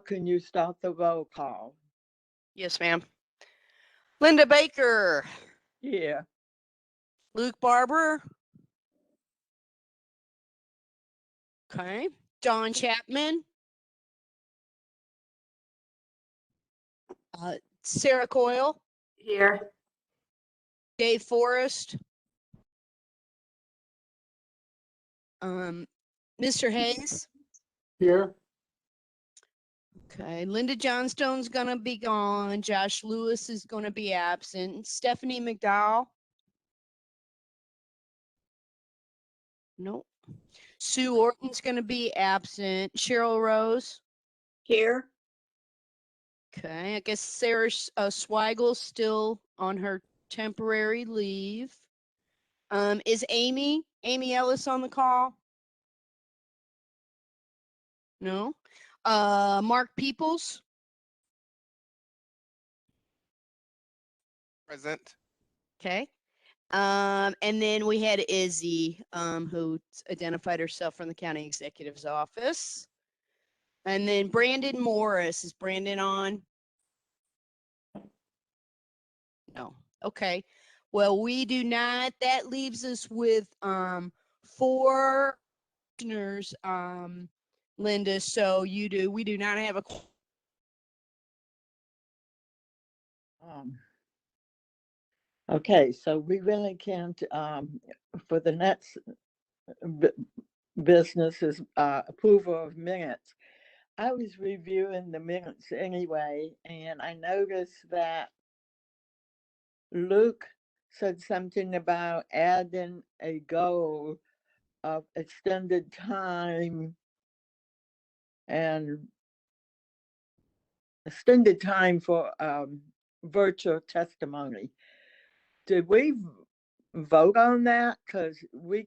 Can you start the roll call? Yes, ma'am. Linda Baker. Yeah. Luke Barber. Okay. John Chapman. Sarah Coyle. Here. Dave Forrest. Mr. Hayes. Here. Okay. Linda Johnstone's going to be gone. Josh Lewis is going to be absent. Stephanie McDowell. Nope. Sue Orton's going to be absent. Cheryl Rose. Here. Okay. I guess Sarah Sweigel's still on her temporary leave. Is Amy Ellis on the call? No. Mark Peoples. Present. Okay. And then we had Izzy, who identified herself from the county executive's office. And then Brandon Morris. Is Brandon on? No. Okay. Well, we do not. That leaves us with 4 listeners, Linda. So we do not have a Okay, so we really can't, for the next business is approval of minutes. I was reviewing the minutes anyway, and I noticed that Luke said something about adding a goal of extended time and extended time for virtual testimony. Did we vote on that? Because we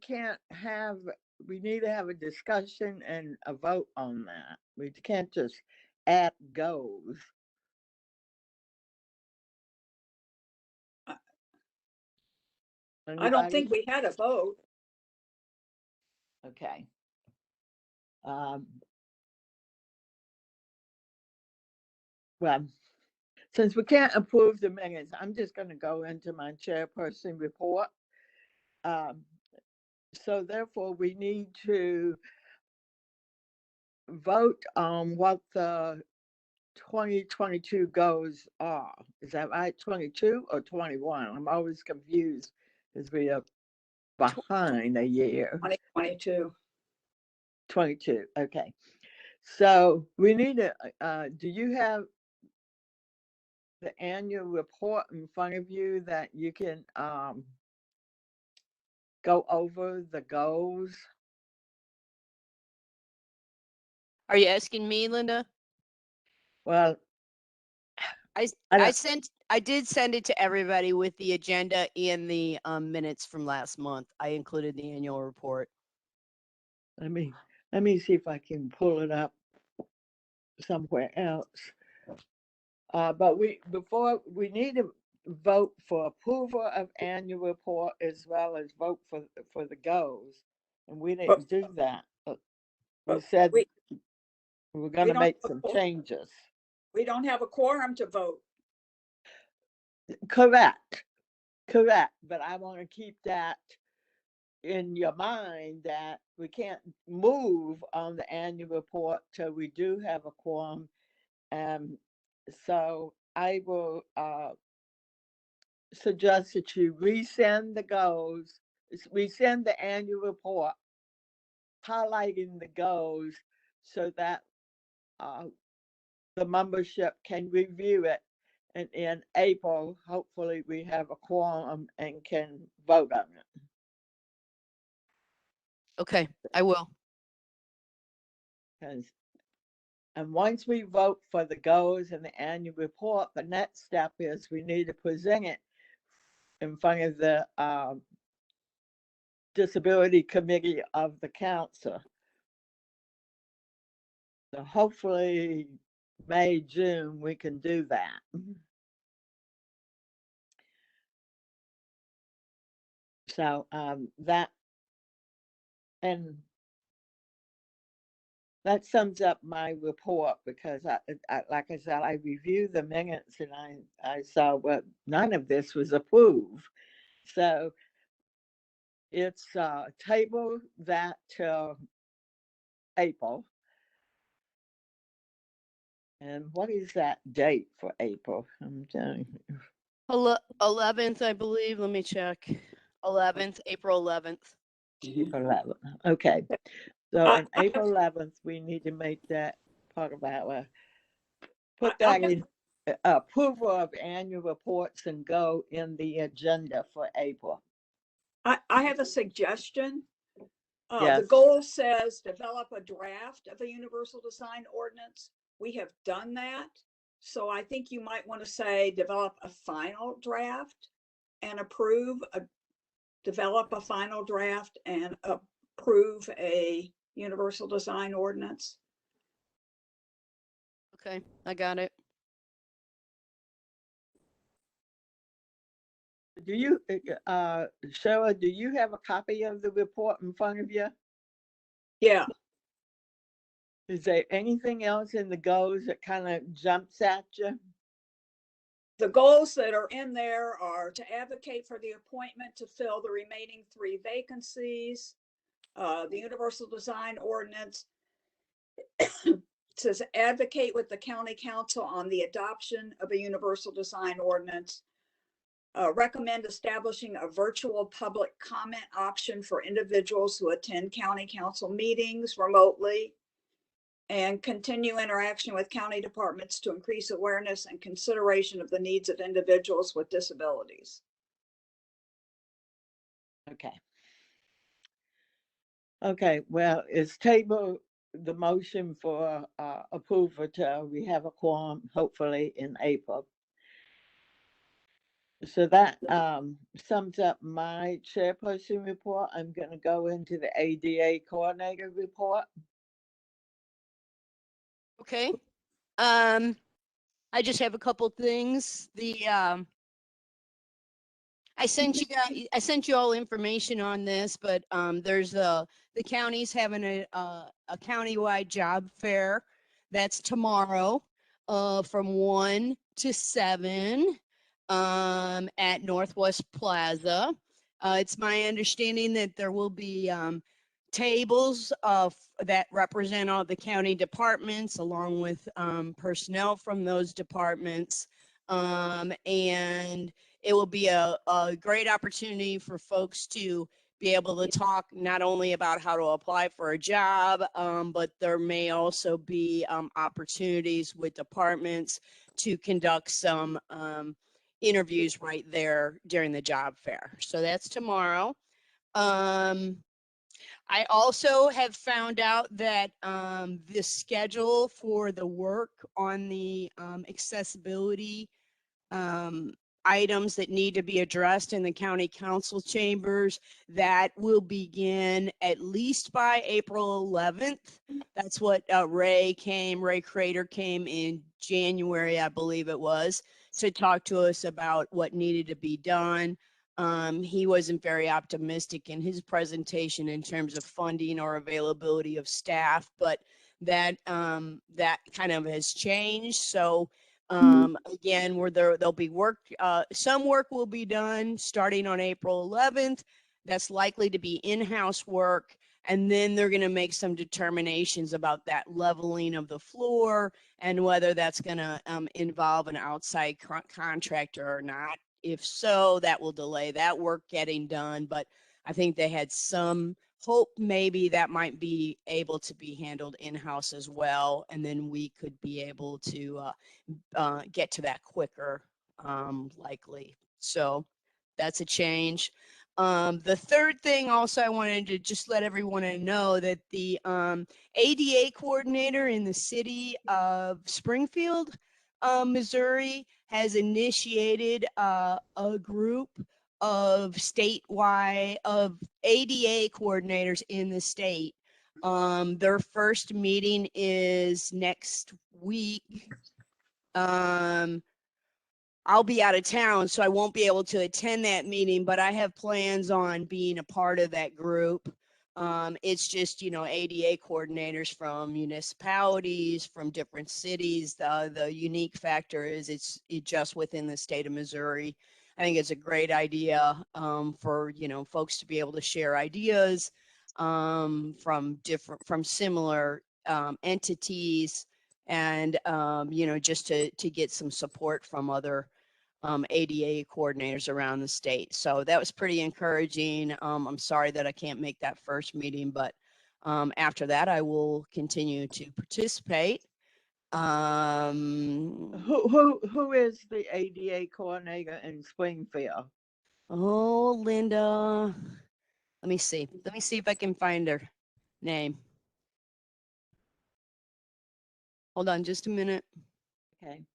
need to have a discussion and a vote on that. We can't just add goals. I don't think we had a vote. Okay. Well, since we can't approve the minutes, I'm just going to go into my chairperson report. So therefore, we need to vote on what the 2022 goals are. Is that right? 22 or 21? I'm always confused because we are behind a year. 2022. 22. Okay. So we need to, do you have the annual report in front of you that you can go over the goals? Are you asking me, Linda? Well, I did send it to everybody with the agenda and the minutes from last month. I included the annual report. let me see if I can pull it up somewhere else. But we need to vote for approval of annual report as well as vote for the goals, and we didn't do that. We said we were going to make some changes. We don't have a quorum to vote. Correct. But I want to keep that in your mind that we can't move on the annual report till we do have a quorum. So I will suggest that you resend the goals, resend the annual report, highlighting the goals so that the membership can review it. And in April, hopefully we have a quorum and can vote on it. Okay, I will. And once we vote for the goals and the annual report, the next step is we need to present it in front of the Disability Committee of the Council. So hopefully May, June, we can do that. So that, and that sums up my report because like I said, I reviewed the minutes and I saw none of this was approved. So it's table that till April. And what is that date for April? I'm telling you. 11th, I believe. Let me check. 11th, April 11th. 11th. Okay. So I, on I April have, 11th, we need to make that part of our, put I that have, in approval of annual reports and go in the agenda for April. I have a suggestion. The Yes. goal says develop a draft of a universal design ordinance. We have done that. So I think you might want to say develop a final draft and develop a final draft and approve a universal design ordinance. Okay, I got it. Do you, Cheryl, do you have a copy of the report in front of you? Yeah, Is there anything else in the goals that kind of jumps at you? the goals that are in there are to advocate for the appointment to fill the remaining 3 vacancies. The universal design ordinance says advocate with the county council on the adoption of a universal design ordinance. Recommend establishing a virtual public comment option for individuals who attend county council meetings remotely, and continue interaction with county departments to increase awareness and consideration of the needs of individuals with disabilities. Okay. Okay, well, it's table the motion for approval till we have a quorum, hopefully in April. So that sums up my chairperson report. I'm going to go into the ADA coordinator report. Okay. I just have a couple things. I sent you all information on this, but there's the county's having a countywide job fair. That's tomorrow, from 1 to 7, at Northwest Plaza. It's my understanding that there will be tables that represent all the county departments, along with personnel from those departments, and it will be a great opportunity for folks to be able to talk not only about how to apply for a job, but there may also be opportunities with departments to conduct some interviews right there during the job fair. So that's tomorrow. I also have found out that the schedule for the work on the accessibility items that need to be addressed in the county council chambers, that will begin at least by April 11th. That's what Ray Crater came in January, I believe it was, to talk to us about what needed to be done. He wasn't very optimistic in his presentation in terms of funding or availability of staff, but that kind of has changed. So again, there'll be work, some work will be done starting on April 11th. That's likely to be in-house work. And then they're going to make some determinations about that leveling of the floor and whether that's going to involve an outside contractor or not. If so, that will delay that work getting done. But I think they had some hope maybe that might be able to be handled in-house as well. And then we could be able to get to that quicker, likely. So that's a change. The third thing also, I wanted to just let everyone know that the ADA coordinator in the city of Springfield, Missouri, has initiated a group of statewide of ADA coordinators in the state. Their first meeting is next week. I'll be out of town, so I won't be able to attend that meeting, but I have plans on being a part of that group. It's just, ADA coordinators from municipalities, from different cities. The unique factor is it's just within the state of Missouri. I think it's a great idea for, folks to be able to share ideas from similar entities, and, just to get some support from other ADA coordinators around the state. So that was pretty encouraging. I'm sorry that I can't make that first meeting, but after that, I will continue to participate. Who is the ADA coordinator in Springfield? Oh, Linda. Let me see. Let me see if I can find her name. Hold on just a minute. Okay.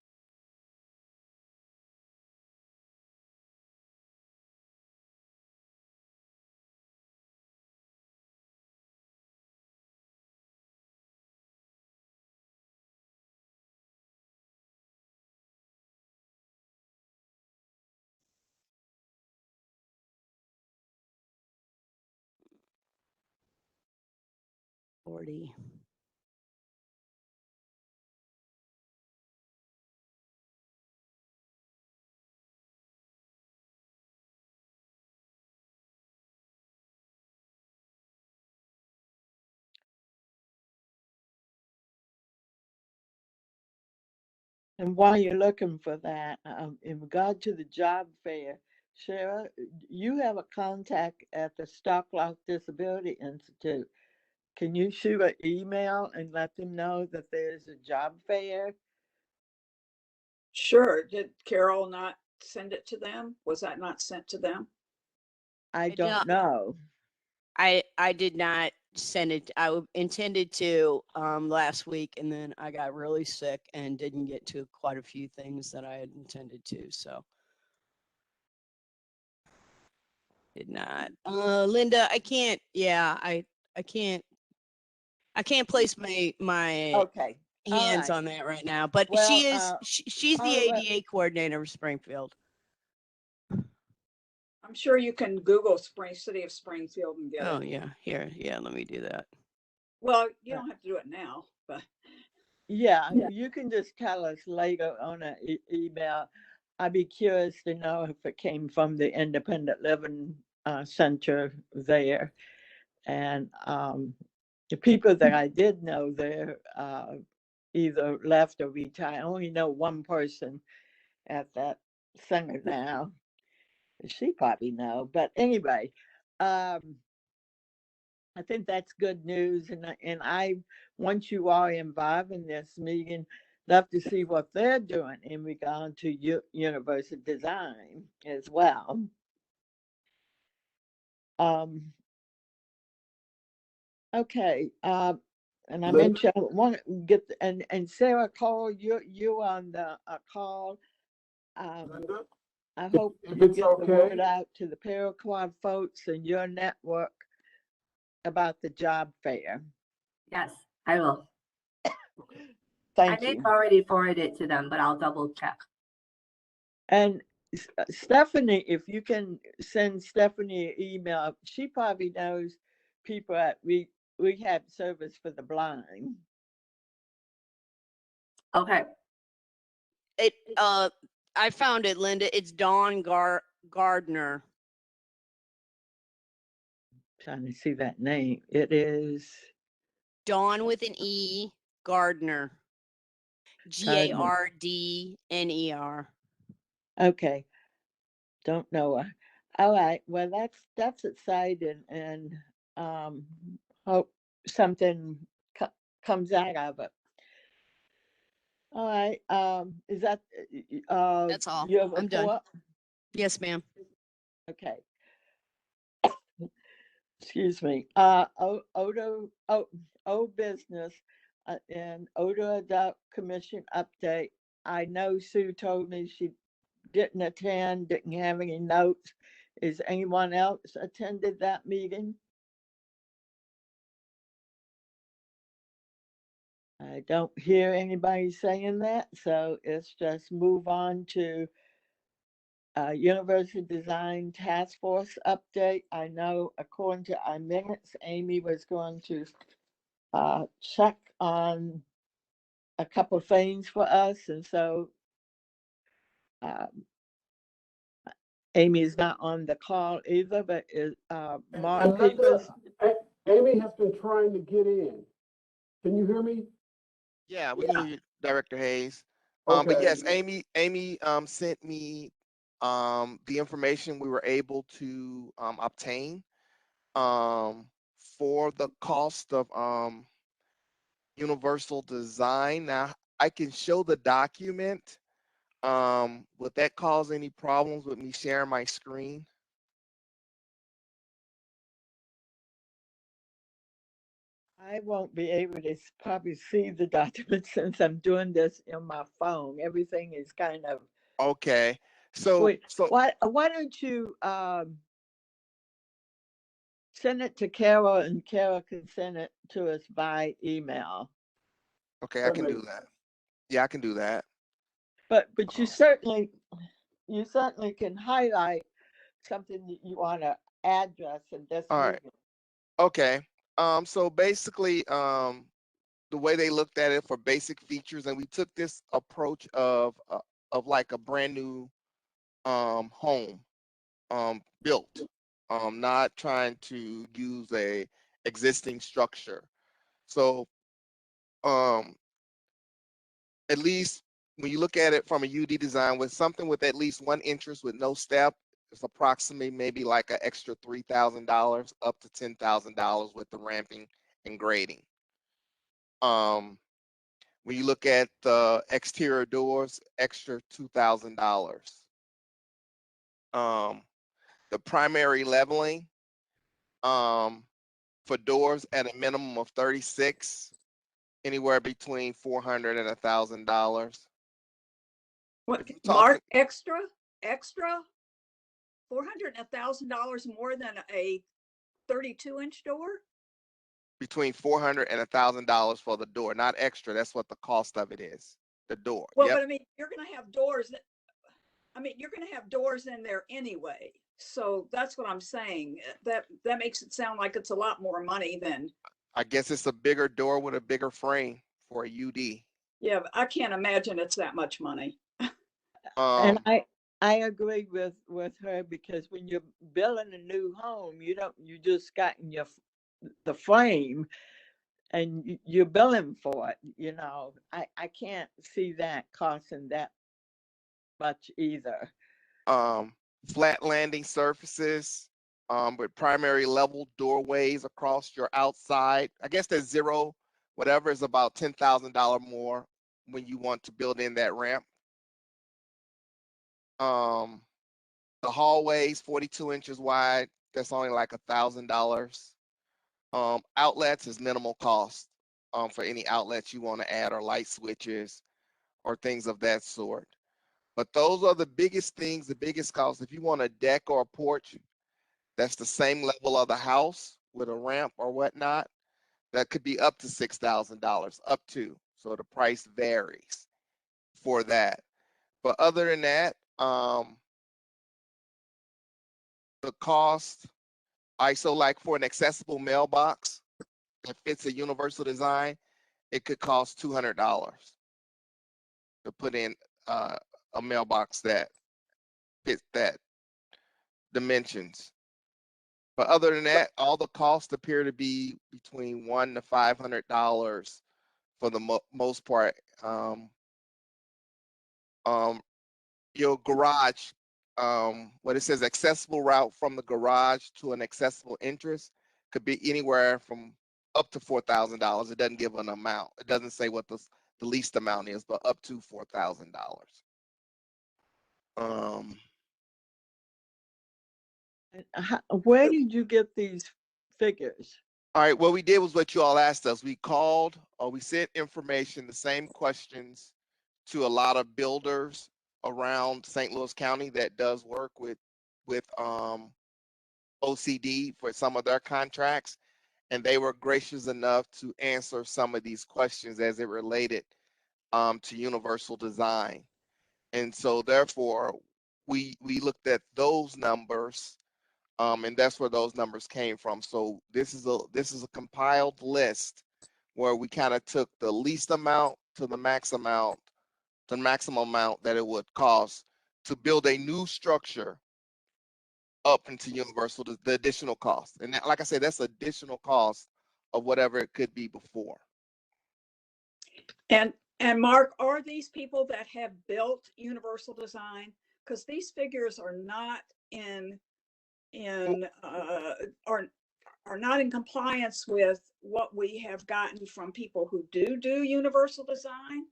Forty. And while you're looking for that, in regard to the job fair, Sarah, you have a contact at the Stocklock Disability Institute. Can you shoot an email and let them know that there's a job fair? Sure. Did Carol not send it to them? Was that not sent to them? I don't know. I did not send it. Intended to last week, and then I got really sick and didn't get to quite a few things that I had intended to. So did not. Linda, I can't. Yeah, I can't. I can't place my Okay. All hands right. on that right now. But Well, she's the all right. ADA coordinator of Springfield. I'm sure you can Google City of Springfield and get Oh it. yeah, here, yeah. Let me do that. Well, you don't have to do it now, but Yeah, you can just tell us later on an email. I'd be curious to know if it came from the Independent Living Center there. And the people that I did know there either left or retired. I only know one person at that center now. She probably know. But anyway, um, I think that's good news. And I, once you are involved in this meeting, love to see what they're doing in regard to universal design as well. Okay. And I mentioned I want to get and Sarah Cole, you on the call. I hope you get the word out to the Paraquad folks and your network about the job fair. Yes, I will. Thank I may you. have already forwarded it to them, but I'll double check. And Stephanie, if you can send Stephanie an email, she probably knows people at Rehab Service for the Blind. Okay. I found it, Linda. It's Dawn Gardner. Trying to see that name. It is Dawn with an E, Gardner. Gardner. Okay. Don't know her. All right. Well, that's exciting, and hope something comes out of it. All right. Is that That's all. your I'm done. report? Yes, ma'am. Okay. Excuse me. Old business and Odor Adult Commission update. I know Sue told me she didn't attend, didn't have any notes. Is anyone else attended that meeting? I don't hear anybody saying that, so let's just move on to Universal Design Task Force update. I know according to our minutes, Amy was going to check on a couple things for us, and so Amy is not on the call either, but is Mark And Linda, Peoples. Amy has been trying to get in. Can you hear me? Yeah, we can hear you, Director Hayes. But Okay. yes, Amy sent me the information we were able to obtain for the cost of universal design. Now I can show the document. Would that cause any problems with me sharing my screen? I won't be able to probably see the document since I'm doing this on my phone. Everything is kind of Okay. So wait. Why don't you send it to Carol, and Carol can send it to us by email. okay, I can do that. Yeah, I can do that. But you certainly can highlight something that you want to address in this All right. meeting. Okay. So basically, the way they looked at it for basic features, and we took this approach of like a brand new home built, not trying to use a existing structure. So at least when you look at it from a UD design with something with at least one entrance with no step, it's approximately maybe like an extra $3,000 up to $10,000 with the ramping and grading. When you look at the exterior doors, extra $2,000. The primary leveling for doors at a minimum of 36, anywhere between $400 and $1,000. What, If you're Mark, talking extra, $400 and $1,000 more than a 32-inch door? between $400 and $1,000 for the door, not extra. That's what the cost of it is. The door. Well, Yep. but I mean, you're going to have doors you're going to have doors in there anyway. So that's what I'm saying. That makes it sound like it's a lot more money than. I guess it's a bigger door with a bigger frame for a UD. Yeah, but I can't imagine it's that much money. And I agree with her, because when you're building a new home, you just got in the frame and you're billing for it. I can't see that costing that much either. Flat landing surfaces with primary level doorways across your outside. I guess that's zero, whatever is about $10,000 more when you want to build in that ramp. The hallways, 42 inches wide, that's only like $1,000. Outlets is minimal cost for any outlets you want to add, or light switches or things of that sort. But those are the biggest things, the biggest costs. If you want a deck or a porch, that's the same level of the house with a ramp or whatnot, that could be up to $6,000, up to. So the price varies for that. But other than that, the cost, so like for an accessible mailbox that fits a universal design, it could cost $200 to put in a mailbox that fits that dimensions. But other than that, all the costs appear to be between $100 to $500 for the most part. Your garage, what it says, accessible route from the garage to an accessible entrance could be anywhere from up to $4,000. It doesn't give an amount. It doesn't say what the least amount is, but up to $4,000. Where did you get these figures? All right, what we did was what you all asked us. We called, or we sent information, the same questions to a lot of builders around St. Louis County that does work with OCD for some of their contracts, and they were gracious enough to answer some of these questions as it related to universal design. And so therefore, we looked at those numbers, and that's where those numbers came from. So this is a compiled list where we kind of took the least amount to the max amount, the maximum amount that it would cost to build a new structure up into universal, the additional cost. And that, like I said, that's additional cost of whatever it could be before. And Mark, are these people that have built universal design? Because these figures are not are not in compliance with what we have gotten from people who do universal design.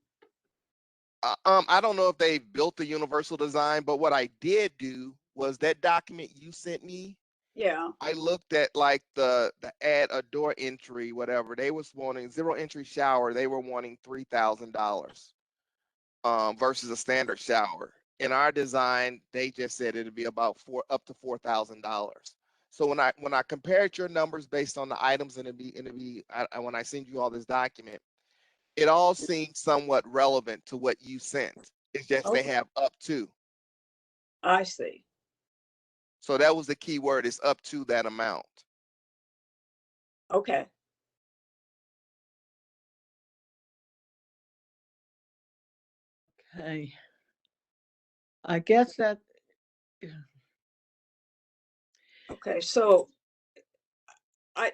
I don't know if they built the universal design, but what I did do was that document you sent me. Yeah. I looked at like the add a door entry, whatever. They was wanting 0 entry shower. They were wanting $3,000 versus a standard shower. In our design, they just said it'd be about up to $4,000. So when I compared your numbers based on the items and when I send you all this document, it all seems somewhat relevant to what you sent. It's just they Okay. have up to. I see. So that was the key word, is up to that amount. Okay. Okay. I guess that, Okay. So I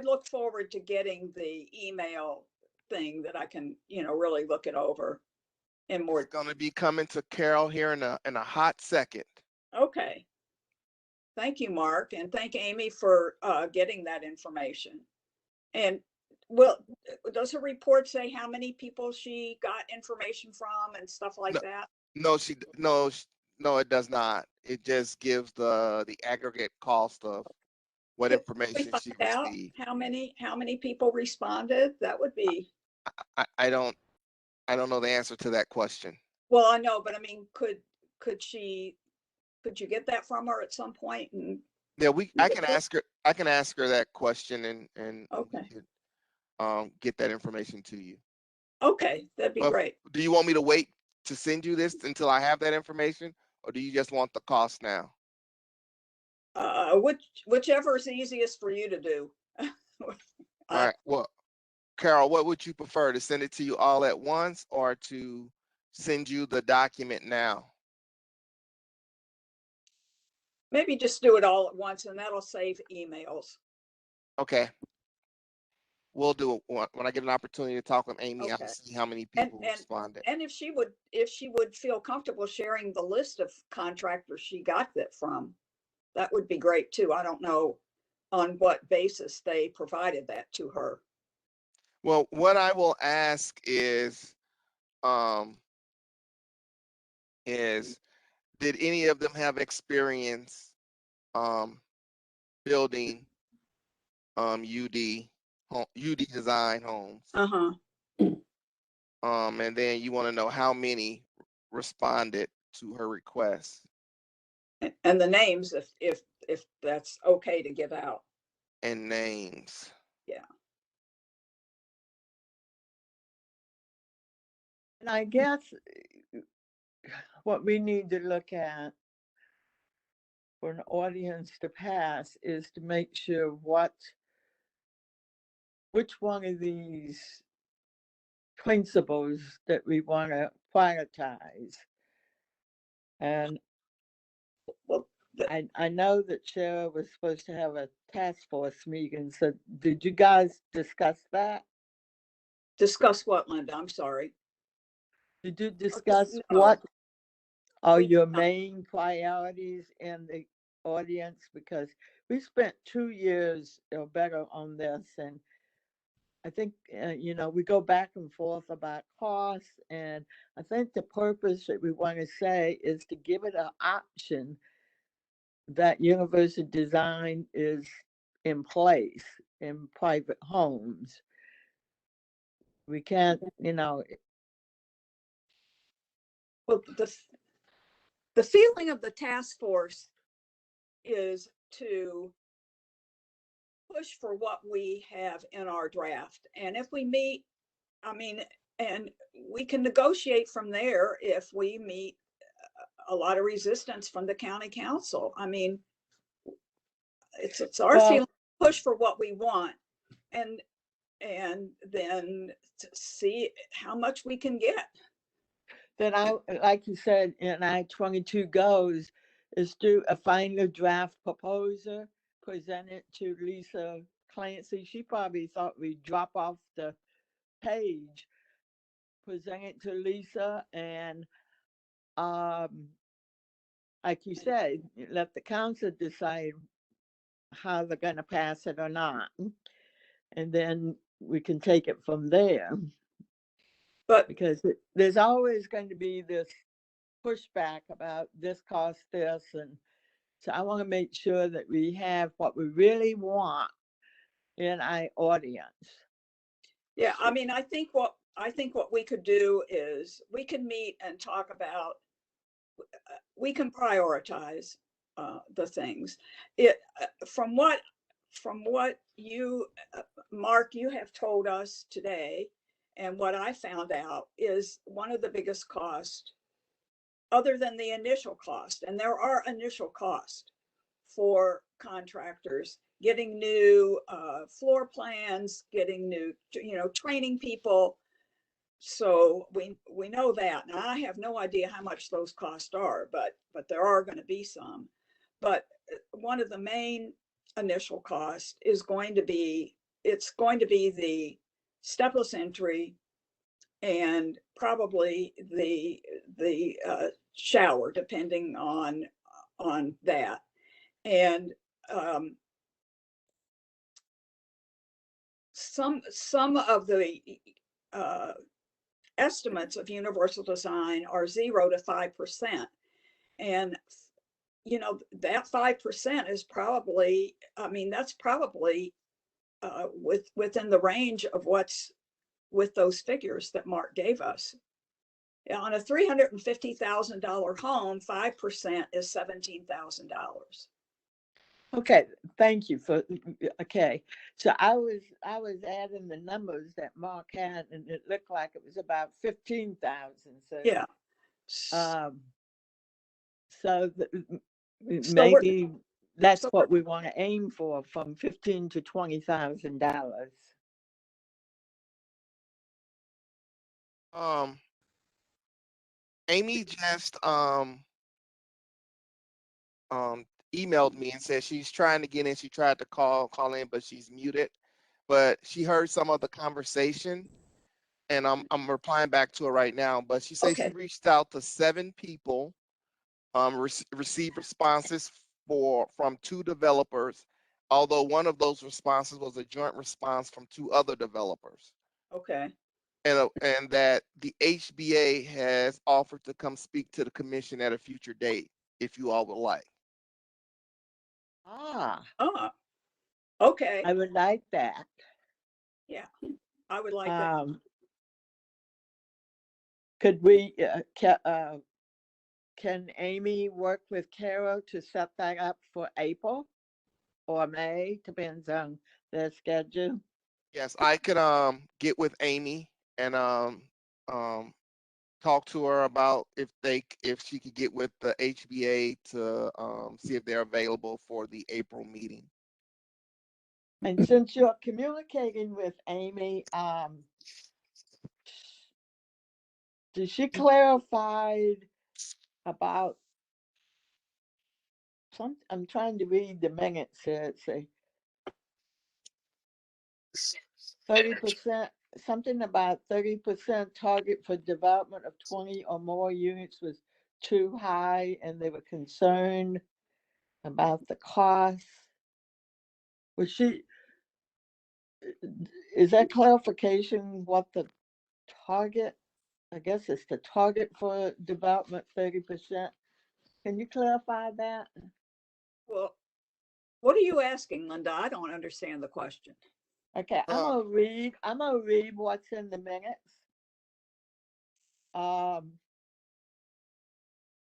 look forward to getting the email thing that I can, really look it over in It's more. going to be coming to Carol here in a hot second. Okay. Thank you, Mark, and thank Amy for getting that information. And does her report say how many people she got information from and stuff like that? No, it does not. It just gives the aggregate cost of what Could we information find she out received. how many people responded? That would be. I don't know the answer to that question. Well, I know, but I mean, could you get that from her at some point? And Yeah, I can ask her that question and okay. we could get that information to you. Okay, that'd be great. Do you want me to wait to send you this until I have that information, or do you just want the cost now? Whichever is easiest for you to do. All right. Well, Carol, what would you prefer, to send it to you all at once or to send you the document now? Maybe just do it all at once and that'll save emails. Okay. We'll do it when I get an opportunity to talk with Amy. Okay. I'll see how many people responded. And if she would feel comfortable sharing the list of contractors she got that from, that would be great too. I don't know on what basis they provided that to her. Well, what I will ask is did any of them have experience building UD design homes? Uh-huh. And then you want to know how many responded to her request. And the names, if that's okay to give out. And names. Yeah. and I guess what we need to look at for an audience to pass is to make sure which one of these principles that we want to prioritize. And Well, I know that Cheryl was supposed to have a task force meeting. So did you guys discuss that? discuss what, Linda? I'm sorry. Did you discuss No. what are We did your not. main priorities in the audience? Because we spent 2 years or better on this, and I think, we go back and forth about costs, and I think the purpose that we want to say is to give it an option that universal design is in place in private homes. We can't, Well, the feeling of the task force is to push for what we have in our draft. And if we meet, and we can negotiate from there if we meet a lot of resistance from the county council. I mean, it's our Well, feeling to push for what we want, and then to see how much we can get. then like you said, in I-22 goes is do a final draft proposal, present it to Lisa Clancy. She probably thought we'd drop off the page, present it to Lisa, and like you said, let the council decide how they're going to pass it or not, and then we can take it from there. But Because there's always going to be this pushback about this cost this, and so I want to make sure that we have what we really want in our audience. yeah, I mean, I think what we could do is we can meet and talk about, we can prioritize the things. From what you, Mark, you have told us today, and what I found out is one of the biggest costs, other than the initial cost, and there are initial costs for contractors, getting new floor plans, getting new, training people. So we know that. Now, I have no idea how much those costs are, but there are going to be some. But one of the main initial costs is going to be, it's going to be the stepless entry and probably the shower, depending on that. And some of the estimates of universal design are 0 to 5%. And, that 5% is probably, I mean, that's probably within the range of what's with those figures that Mark gave us. On a $350,000 home, 5% is $17,000. Okay, thank you for, okay. So I was adding the numbers that Mark had, and it looked like it was about 15,000. So Yeah. So So maybe that's so what we want to aim for, from $15,000 to $20,000. Amy just emailed me and said she's trying to get in. She tried to call in, but she's muted. But she heard some of the conversation, and I'm replying back to her right now. But she says she Okay. reached out to 7 people, received responses from 2 developers, although one of those responses was a joint response from 2 other developers. Okay. And that the HBA has offered to come speak to the commission at a future date, if you all would like. Okay. I would like that. Yeah, I would like that. Could we, can Amy work with Carol to set that up for April or May? Depends on their schedule. Yes, I could get with Amy and talk to her about if she could get with the HBA to see if they're available for the April meeting. And since you're communicating with Amy, did she clarify about some? I'm trying to read the minutes here. It's a 30%, something about 30% target for development of 20 or more units was too high, and they were concerned about the cost. Was she? Is that clarification what the target? I guess it's the target for development, 30%. Can you clarify that? Well, what are you asking, Linda? I don't understand the question. Okay, I'm gonna read what's in the minutes.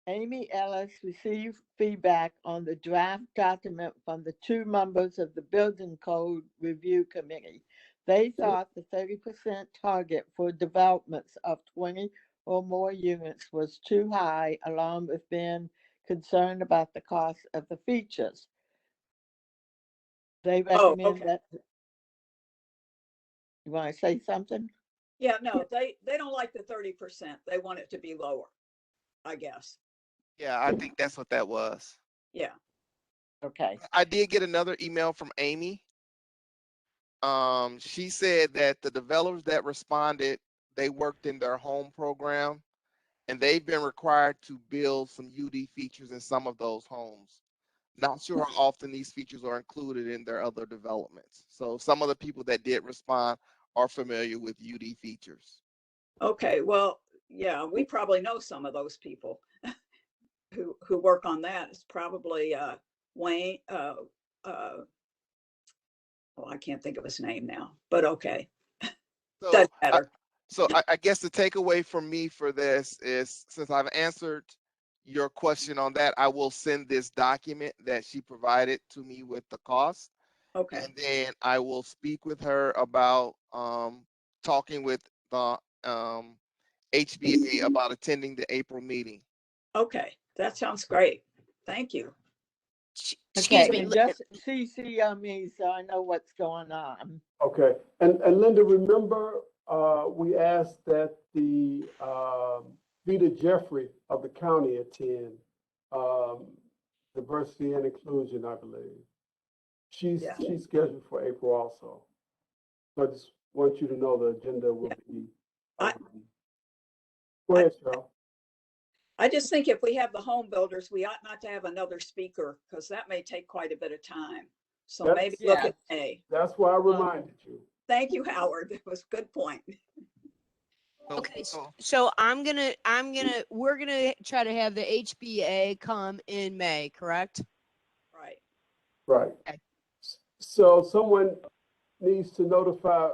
Amy Ellis received feedback on the draft document from the 2 members of the Building Code Review Committee. They thought the 30% target for developments of 20 or more units was too high, along with being concerned about the cost of the features. They recommend okay. that. You want to say something? Yeah, no, they don't like the 30%. They want it to be lower, I guess. Yeah, I think that's what that was. Yeah. Okay. I did get another email from Amy. She said that the developers that responded, they worked in their home program and they've been required to build some UD features in some of those homes. Not sure how often these features are included in their other developments. So some of the people that did respond are familiar with UD features. Okay, well, yeah, we probably know some of those people who work on that. It's probably Wayne. Well, I can't think of his name now, but okay, doesn't So matter. I guess the takeaway from me for this is, since I've answered your question on that, I will send this document that she provided to me with the cost. Okay, And then I will speak with her about talking with the HBA about attending the April meeting. okay, that sounds great. Thank you. Excuse Okay, me. and just CC on me so I know what's going on. Okay, and Linda, remember, we asked that the, Vita Jeffrey of the county attend, diversity and inclusion, I believe. She's Yeah. scheduled for April also. So I just want you to know the agenda will be. I- Go ahead, Cheryl. I just think if we have the home builders, we ought not to have another speaker because that may take quite a bit of time. So That's- maybe look Yeah. at A. That's why I reminded you. Thank you, Howard. That was a good point. Okay, So so we're gonna try to have the HBA come in May, correct? Right. Right. Okay. So someone needs to notify,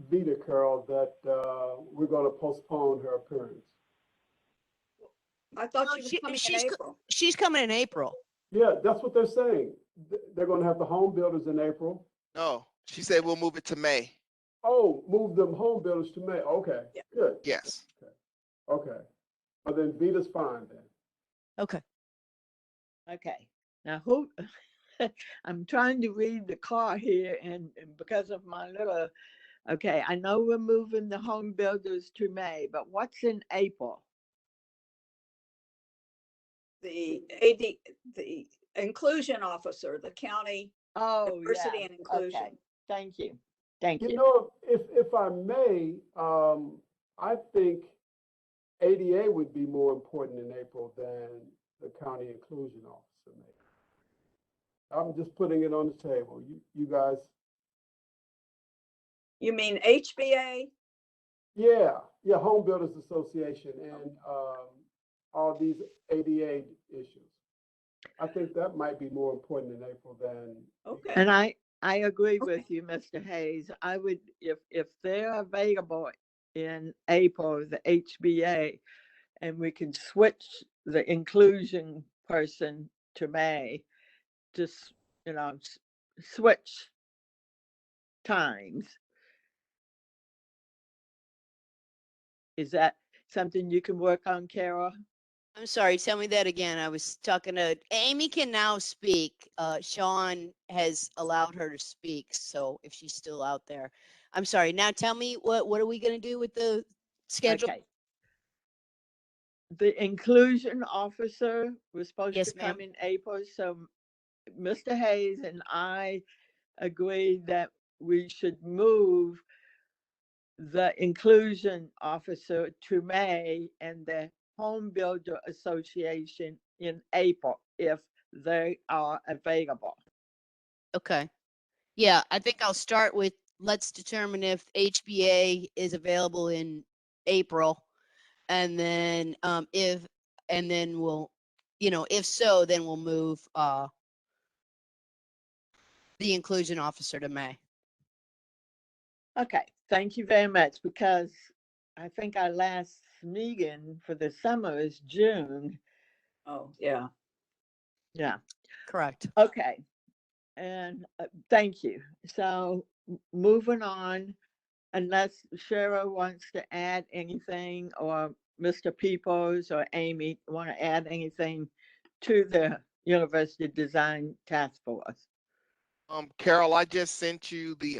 Vita, Carol, that, we're gonna postpone her appearance. I thought No, she was coming in April. she's coming in April. Yeah, that's what they're saying. They're gonna have the home builders in April. no, she said we'll move it to May. Oh, move them home builders to May. Okay, Yeah. good. Yes. Okay. But then Vita's fine then. Okay. Okay. Now who, I'm trying to read the car here and because of my little, okay, I know we're moving the home builders to May, but what's in April? The AD, the inclusion officer, the county Oh, diversity yeah. and inclusion. Okay. Thank you. Thank You you. know, if I may, I think ADA would be more important in April than the county inclusion officer. Maybe. I'm just putting it on the table. You guys, You mean HBA? yeah, Home Builders Association and, all these ADA issues. I think that might be more important in April than. Okay. And I agree Okay. with you, Mr. Hayes. I would, if they're available in April, the HBA, and we can switch the inclusion person to May, just, switch times. Is that something you can work on, Carol? I'm sorry, tell me that again. I was talking to Amy can now speak. Sean has allowed her to speak, so if she's still out there. I'm sorry. Now tell me what are we gonna do with the schedule? Okay. The inclusion officer was supposed Yes, to come ma'am. in April, so Mr. Hayes and I agreed that we should move the inclusion officer to May and the Home Builder Association in April if they are available. Okay. Yeah, I think I'll start with let's determine if HBA is available in April. And then we'll, if so, then we'll move the inclusion officer to May. Okay, thank you very much, because I think our last meeting for the summer is June. Oh, yeah. Yeah. Correct. Okay. And thank you. So moving on, unless Cheryl wants to add anything or Mr. Peoples or Amy want to add anything to the University Design Task Force? Carol, I just sent you the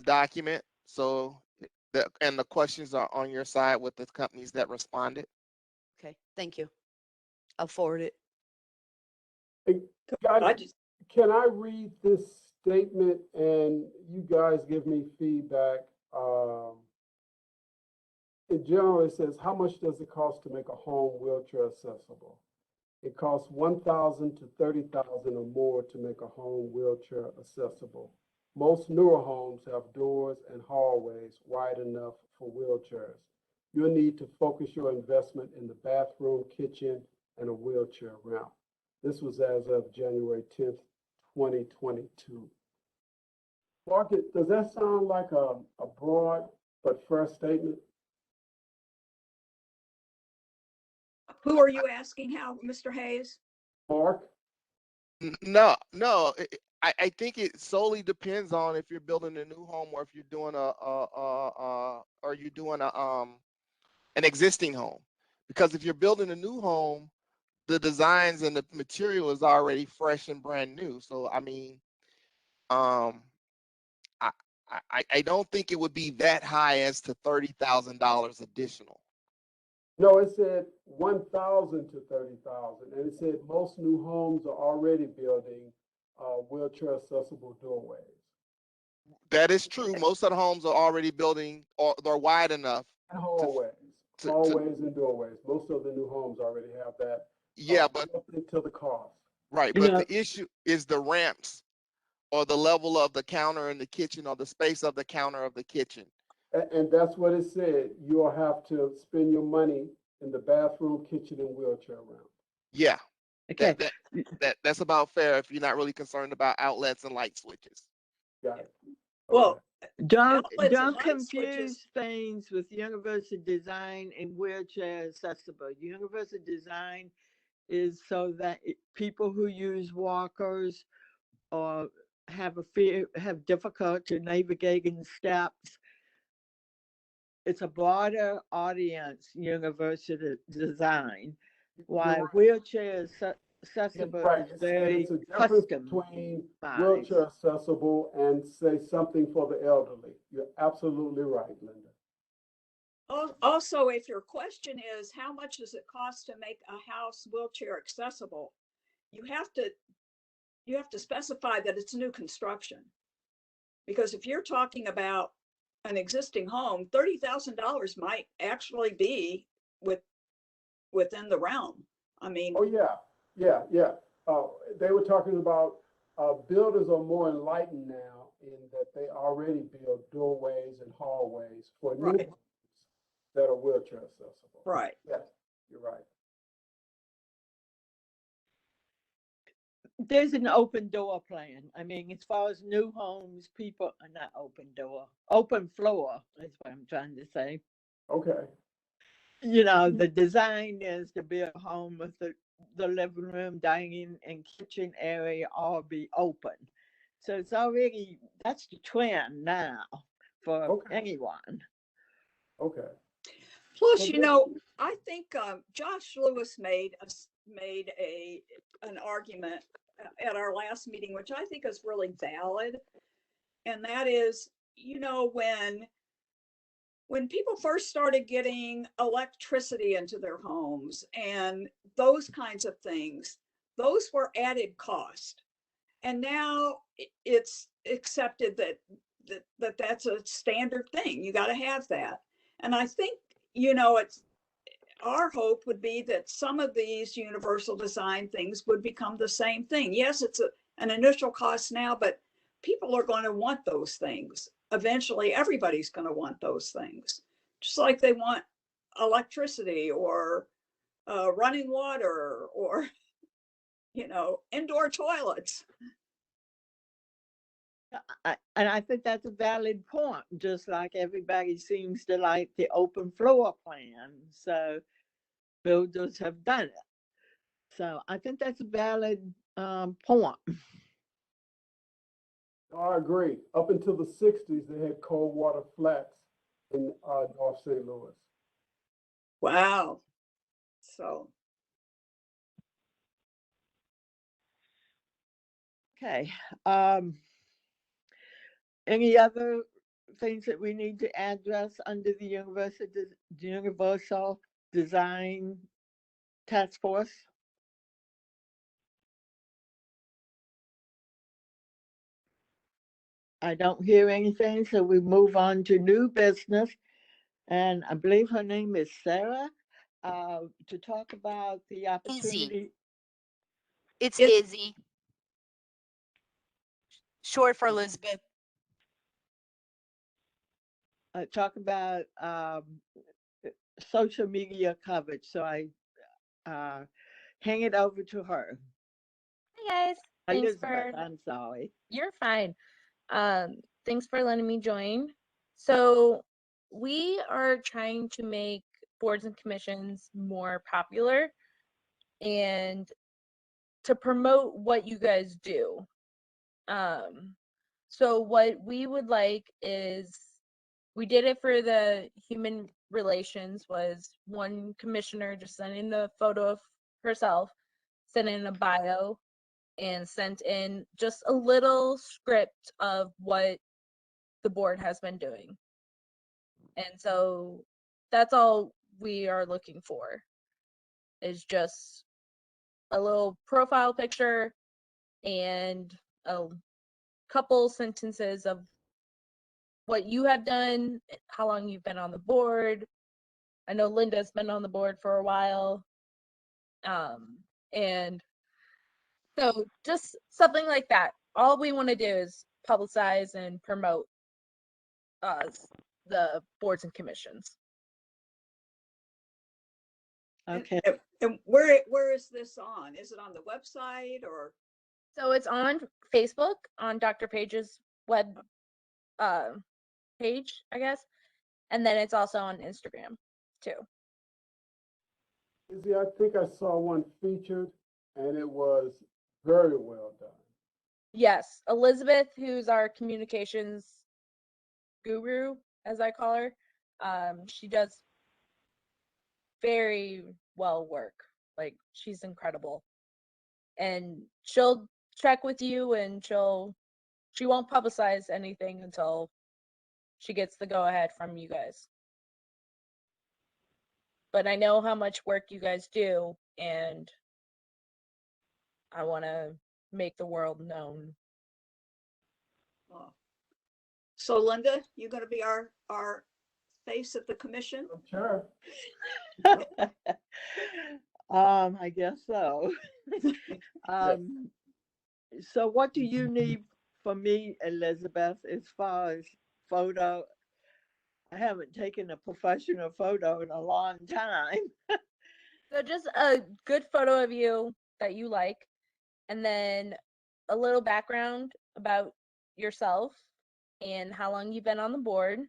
document, so and the questions are on your side with the companies that responded. Okay, thank you. I'll forward it. Hey, guys, I just, can I read this statement and you guys give me feedback? In general, it says, how much does it cost to make a home wheelchair accessible? It costs $1,000 to $30,000 or more to make a home wheelchair accessible. Most newer homes have doors and hallways wide enough for wheelchairs. You'll need to focus your investment in the bathroom, kitchen, and a wheelchair ramp. This was as of January 10th, 2022. Margaret, does that sound like a broad but fair statement? who are you asking how, Mr. Hayes? Mark? No, no. I think it solely depends on if you're building a new home or if you're doing an existing home. Because if you're building a new home, the designs and the material is already fresh and brand new. So I mean, um, I don't think it would be that high as to $30,000 additional. No, it said 1,000 to 30,000, and it said most new homes are already building wheelchair accessible doorways. That is true. Most of the homes are already building, or they're wide enough. And hallways, to- hallways and doorways. Most of the new homes already have that. Yeah, but To the cost. right. You But know, the issue is the ramps or the level of the counter in the kitchen or the space of the counter of the kitchen. And that's what it said. You'll have to spend your money in the bathroom, kitchen, and wheelchair ramp. Yeah, okay. that's about fair if you're not really concerned about outlets and light switches. Got it. Well, Don't outlets and don't light confuse switches. things with University Design and wheelchair accessible. University Design is so that people who use walkers or have difficulty navigating steps. It's a broader audience, University Design, while wheelchair accessible Right. is It's, and very it's a difference custom. between Nice. wheelchair accessible and say something for the elderly. You're absolutely right, Linda. Also, if your question is how much does it cost to make a house wheelchair accessible, you have to specify that it's new construction. Because if you're talking about an existing home, $30,000 might actually be within the realm. I mean, Oh, yeah. They were talking about builders are more enlightened now in that they already build doorways and hallways for new Right. homes that are wheelchair accessible. right. Yes, you're right. There's an open door plan. I mean, as far as new homes, people are not open door, open floor is what I'm trying to say. Okay. You know, the design is to build a home with the living room, dining, and kitchen area all be open. So it's already, that's the trend now for Okay. anyone. Okay. Plus, I think Josh Lewis made an argument at our last meeting, which I think is really valid. And that is, when people first started getting electricity into their homes and those kinds of things, those were added cost. And now it's accepted that that's a standard thing. You got to have that. And I think, it's our hope would be that some of these universal design things would become the same thing. Yes, it's an initial cost now, but people are going to want those things. Eventually, everybody's going to want those things, just like they want electricity or running water or, indoor toilets. And I think that's a valid point, just like everybody seems to like the open floor plan. So builders have done it. So I think that's a valid point. I agree. Up until the 60s, they had cold water flats in North St. Louis. Wow. So, Okay. Any other things that we need to address under the Universal Design Task Force? I don't hear anything, so we move on to new business. And I believe her name is Sarah, to talk about the opportunity. It's Is- Izzy, short for Elizabeth. Talk about social media coverage. So I hang it over to her. Hi guys. Thanks Elizabeth, for I'm sorry. you're fine. Thanks for letting me join. So we are trying to make boards and commissions more popular and to promote what you guys do. So what we would like is we did it for the human relations was one commissioner just sent in a photo of herself, sent in a bio, and sent in just a little script of what the board has been doing. And so that's all we are looking for is just a little profile picture and a couple sentences of what you have done, how long you've been on the board. I know Linda's been on the board for a while. And so just something like that. All we want to do is publicize and promote the boards and commissions. Okay. and where is this on? Is it on the website or? So it's on Facebook on Dr. Page's web page, I guess. And then it's also on Instagram too. Izzy, I think I saw one featured and it was very well done. Yes, Elizabeth, who's our communications guru, as I call her, she does very well work. Like she's incredible. And she'll check with you and she won't publicize anything until she gets the go ahead from you guys. But I know how much work you guys do and I want to make the world known. So Linda, you're going to be our face at the commission? Sure. I guess so. So what do you need from me, Elizabeth, as far as photo? I haven't taken a professional photo in a long time. So just a good photo of you that you like, and then a little background about yourself and how long you've been on the board,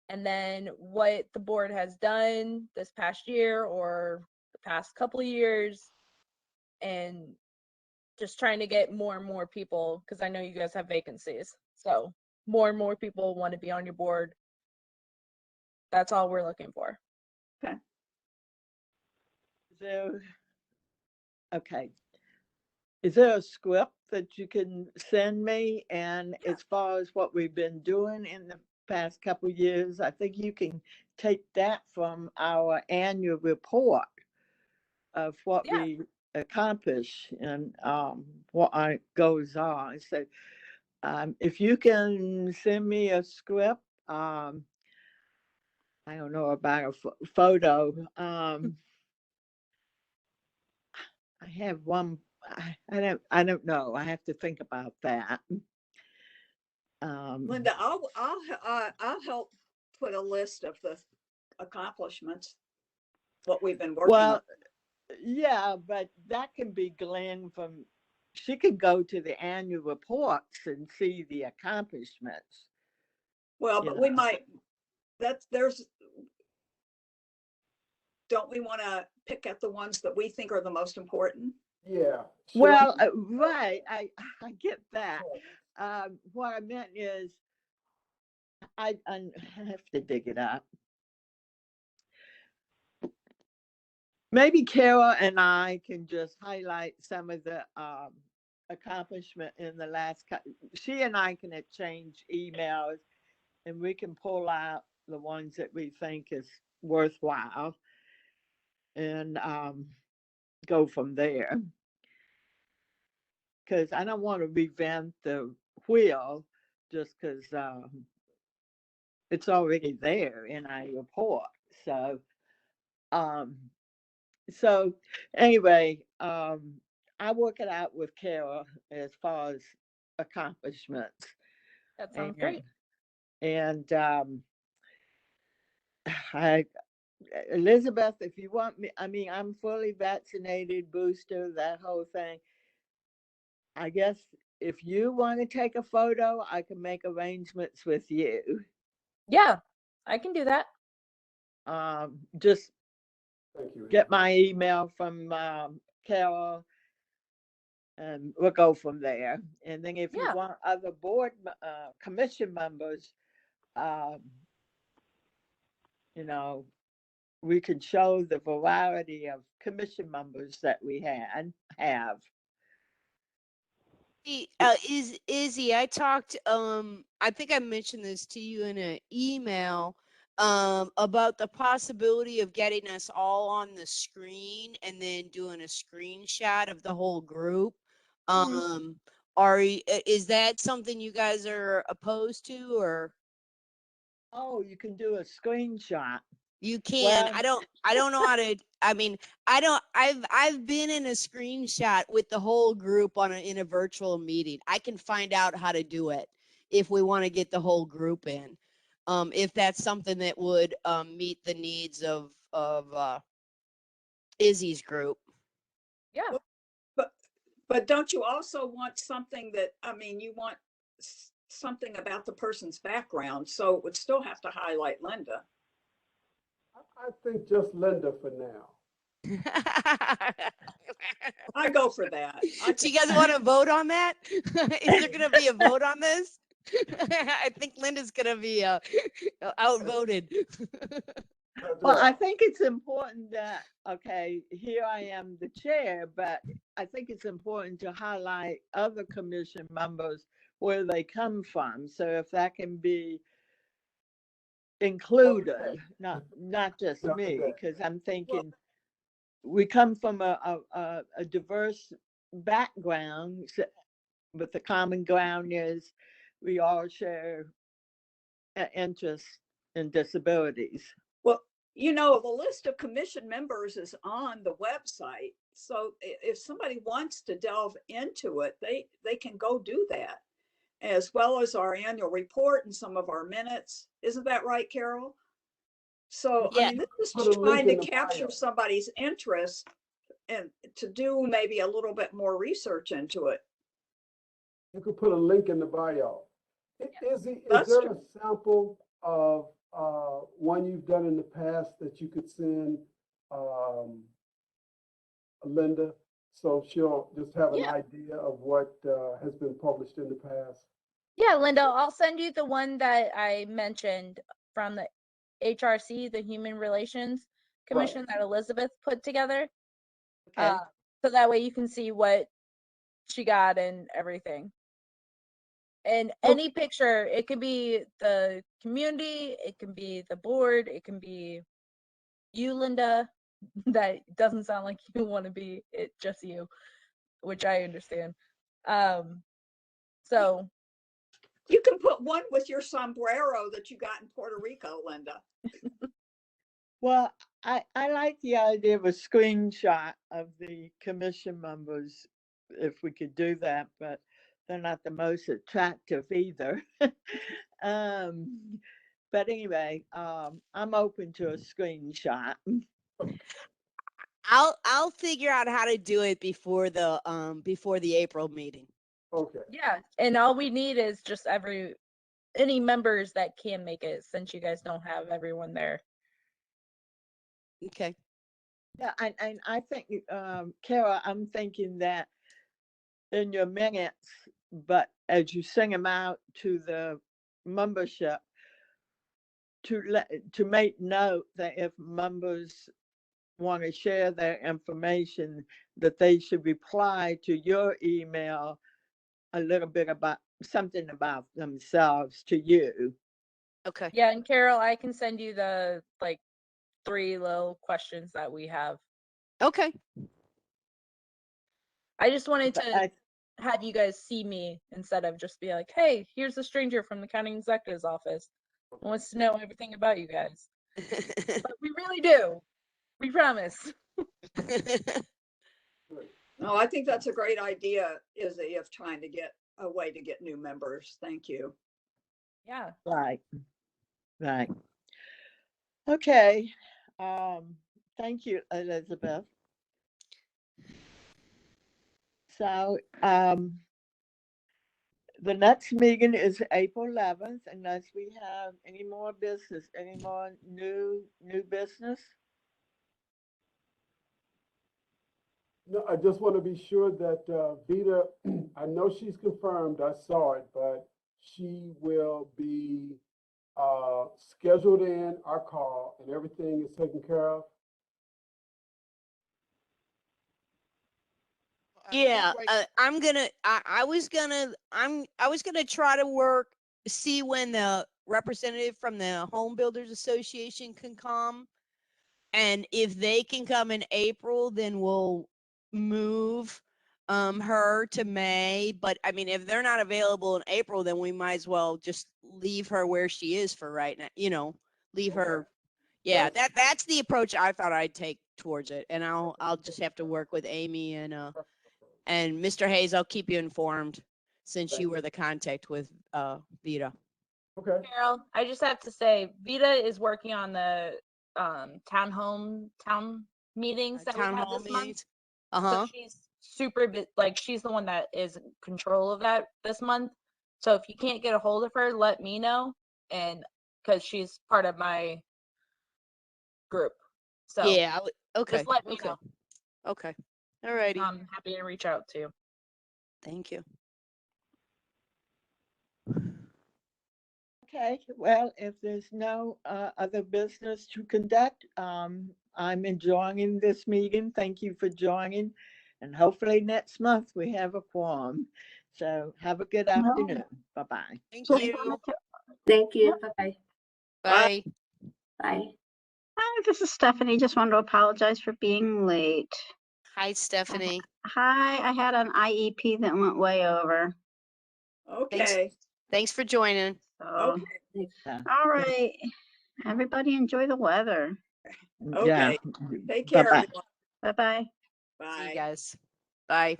and then what the board has done this past year or the past couple of years, and just trying to get more and more people because I know you guys have vacancies. So more and more people want to be on your board. That's all we're looking for. Okay. Is there a script that you can send me? And as far as what we've been doing in the past couple of years, I think you can take that from our annual report of what we accomplish and what our goals are. So if you can send me a script, I don't know about a photo. I have one. I don't know. I have to think about that. Linda, I'll help put a list of the accomplishments, what we've been working on. Well, yeah, but that can be gleaned from. She could go to the annual reports and see the accomplishments. Well, you but know. we might, don't we want to pick at the ones that we think are the most important? Yeah. Sure. Well, right. I get that. What I meant is, I have to dig it up. maybe Kara and I can just highlight some of the accomplishment in the last. She and I can exchange emails, and we can pull out the ones that we think is worthwhile, and go from there. Because I don't want to reinvent the wheel just because it's already there in our report. So, um, so anyway, I work it out with Kara as far as accomplishments. That sounds great. And I, Elizabeth, if you want me, I mean, I'm fully vaccinated, booster, that whole thing. I guess if you want to take a photo, I can make arrangements with you. Yeah, I can do that. Just Thank you. get my email from Carol, and we'll go from there. And then if you Yeah. want other board commission members, you know, we can show the variety of commission members that we have. Izzy, I talked, I think I mentioned this to you in an email, about the possibility of getting us all on the screen and then doing a screenshot of the whole group. Is that something you guys are opposed to, or? Oh, you can do a screenshot. You can. Well, I don't know how to. I mean, I've been in a screenshot with the whole group in a virtual meeting. I can find out how to do it if we want to get the whole group in. If that's something that would meet the needs of Izzy's group. Yeah. But don't you also want something that, I mean, you want something about the person's background, so it would still have to highlight Linda. I think just Linda for now. I go for that. Do you guys want to vote on that? Is there going to be a vote on this? I think Linda's going to be outvoted. well, I think it's important that, okay, here I am the chair, but I think it's important to highlight other commission members where they come from. So if that can be included, not just me, because I'm thinking we come from a diverse background, but the common ground is we all share an interest in disabilities. Well, you know, the list of commission members is on the website. So if somebody wants to delve into it, they can go do that, as well as our annual report and some of our minutes. Isn't that right, Carol? So, Yeah. I mean, this is trying to capture somebody's interest and to do maybe a little bit more research into it. You could put a link in the bio. Is there true. a sample of one you've done in the past that you could send Linda, so she'll just have an idea of what has been published in the past? Yeah, Linda, I'll send you the one that I mentioned from the HRC, the Human Relations Commission that Elizabeth put together. Okay. So that way you can see what she got and everything. And any picture, it could be the community, it can be the board, it can be you, Linda. That doesn't sound like you want to be it, just you, which I understand. So you can put one with your sombrero that you got in Puerto Rico, Linda. Well, I like the idea of a screenshot of the commission members, if we could do that, but they're not the most attractive either. But anyway, I'm open to a screenshot. I'll figure out how to do it before the April meeting. Okay. yeah, and all we need is just any members that can make it, since you guys don't have everyone there. Okay. Yeah, and I think, Kara, I'm thinking that in your minutes, but as you sing them out to the membership, to make note that if members want to share their information, that they should reply to your email a little bit about something about themselves to you. Okay. Yeah, and Carol, I can send you the like 3 little questions that we have. Okay. I just wanted to I- have you guys see me instead of just be like, hey, here's a stranger from the county executive's office who wants to know everything about you guys. But we really do. We promise. No, I think that's a great idea, is if trying to get a way to get new members. Thank you. Yeah. Right, right. Okay. Thank you, Elizabeth. So, the next meeting is April 11th, unless we have any more business, any more new business. No, I just want to be sure that Vita, I know she's confirmed, I saw it, but she will be scheduled in our call and everything is taken care of. Yeah, I was gonna try to see when the representative from the Home Builders Association can come. And if they can come in April, then we'll move her to May. But I mean, if they're not available in April, then we might as well just leave her where she is for right now, leave her. Yeah, that's the approach I thought I'd take towards it. And I'll just have to work with Amy and Mr. Hayes, I'll keep you informed since you were the contact with Vita. Okay. Carol, I just have to say, Vita is working on the town meetings that we Town have hall this month. meetings. So she's super like she's the one that is in control of that this month. So if you can't get a hold of her, let me know, and because she's part of my group. So Yeah. Okay. just let me Okay. know. Okay. Alrighty. I'm happy to reach out to you. Thank you. Okay, well, if there's no other business to conduct, I'm enjoying this meeting. Thank you for joining. And hopefully next month we have a quorum. So have a good afternoon. Bye-bye. Thank Just you. wanted to- Thank you. Bye-bye. Bye. Bye. Hi, this is Stephanie. Just wanted to apologize for being late. Hi, Stephanie. Hi, I had an IEP that went way over. Okay, Thanks for joining. So, okay, all right. Everybody enjoy the weather. Yeah. okay. Take care, Bye-bye. everyone. Bye-bye. See you Bye. guys. Bye.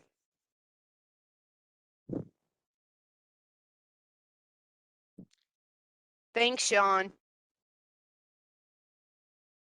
Thanks, Sean.